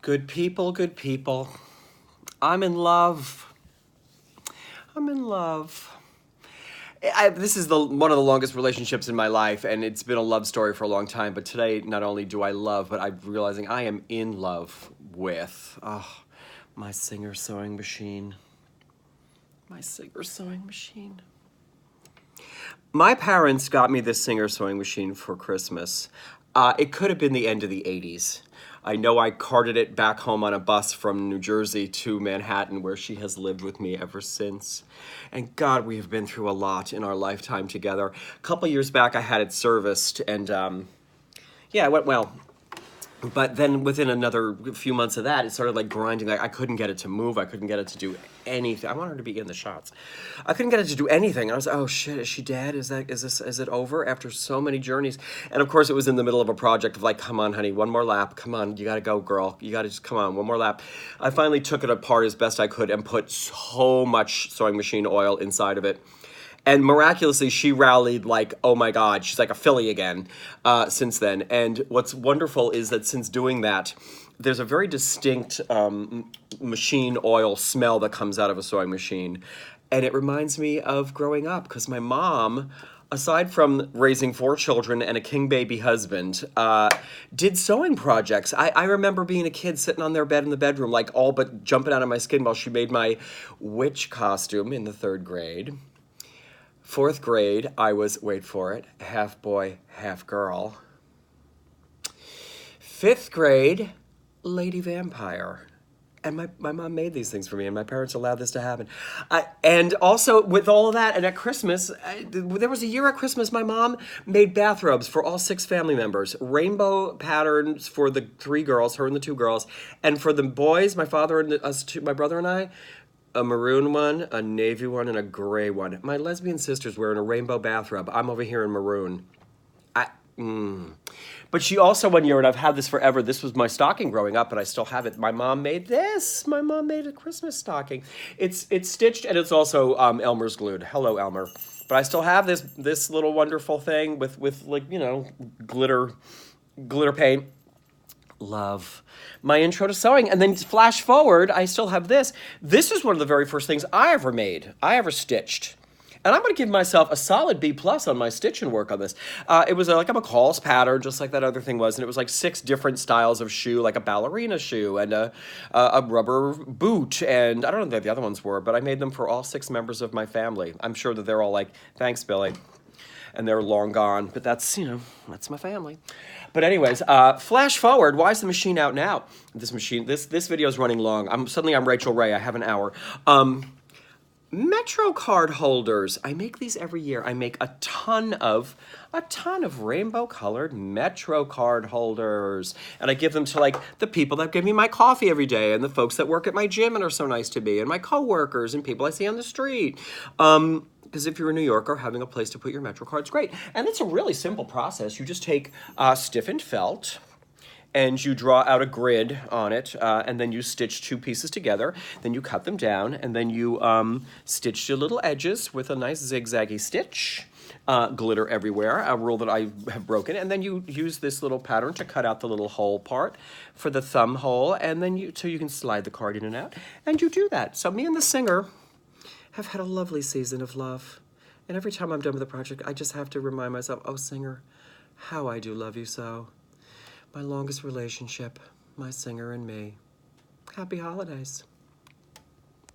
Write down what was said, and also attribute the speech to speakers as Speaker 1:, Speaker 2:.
Speaker 1: Good people, good people. I'm in love. I'm in love. This is one of the longest relationships in my life, and it's been a love story for a long time. But today, not only do I love, but I'm realizing I am in love with my Singer sewing machine. My Singer sewing machine. My parents got me this Singer sewing machine for Christmas. It could have been the end of the 80s. I know I carted it back home on a bus from New Jersey to Manhattan, where she has lived with me ever since. And God, we have been through a lot in our lifetime together. A couple years back, I had it serviced, and yeah, it went well. But then within another few months of that, it started like grinding. Like I couldn't get it to move. I couldn't get it to do anything. I want her to be in the shots. I couldn't get it to do anything. And I was like, oh shit, is she dead? Is it over after so many journeys? And of course it was in the middle of a project of like, come on, honey, one more lap. Come on, you gotta go, girl. You gotta just come on, one more lap. I finally took it apart as best I could and put so much sewing machine oil inside of it. And miraculously, she rallied like, oh my God, she's like a filly again since then. And what's wonderful is that since doing that, there's a very distinct machine oil smell that comes out of a sewing machine. And it reminds me of growing up because my mom, aside from raising 4 children and a king baby husband, did sewing projects. I remember being a kid sitting on their bed in the bedroom, like all but jumping out of my skin while she made my witch costume in the 3rd grade. 4th grade, I was, wait for it, half boy, half girl. 5th grade, Lady Vampire. And my mom made these things for me, and my parents allowed this to happen. And also, with all of that, and at Christmas, there was a year at Christmas, my mom made bathrobes for all 6 family members. Rainbow patterns for the 3 girls, her and the 2 girls. And for the boys, my father and us two, my brother and I, a maroon one, a navy one, and a gray one. My lesbian sister's wearing a rainbow bathrobe. I'm over here in maroon. But she also one year, and I've had this forever, this was my stocking growing up, and I still have it. My mom made this. My mom made a Christmas stocking. It's stitched, and it's also Elmer's glued. Hello, Elmer. But I still have this little wonderful thing with like, you know, glitter paint. Love. My intro to sewing. And then flash forward, I still have this. This is one of the very first things I ever made. I ever stitched. And I'm going to give myself a solid B+ on my stitching work on this. It was like a McCall's pattern, just like that other thing was. And it was like 6 different styles of shoe, like a ballerina shoe and a rubber boot. And I don't know what the other ones were, but I made them for all 6 members of my family. I'm sure that they're all like, thanks, Billy. And they're long gone, but that's, you know, that's my family. But anyways, flash forward, why is the machine out now? This video is running long. I'm Rachel Ray, I have an hour. Metro card holders. I make these every year. I make a ton of rainbow colored Metro card holders. And I give them to like the people that give me my coffee every day and the folks that work at my gym and are so nice to me and my coworkers and people I see on the street. Because if you're a New Yorker, having a place to put your Metro card's great. And it's a really simple process. You just take stiffened felt, and you draw out a grid on it, and then you stitch 2 pieces together. Then you cut them down, and then you stitch your little edges with a nice zigzaggy stitch. Glitter everywhere, a rule that I have broken. And then you use this little pattern to cut out the little hole part for the thumb hole, and then so you can slide the card in and out. And you do that. So me and the Singer have had a lovely season of love. And every time I'm done with the project, I just have to remind myself, oh, Singer, how I do love you so. My longest relationship, my Singer and me. Happy holidays.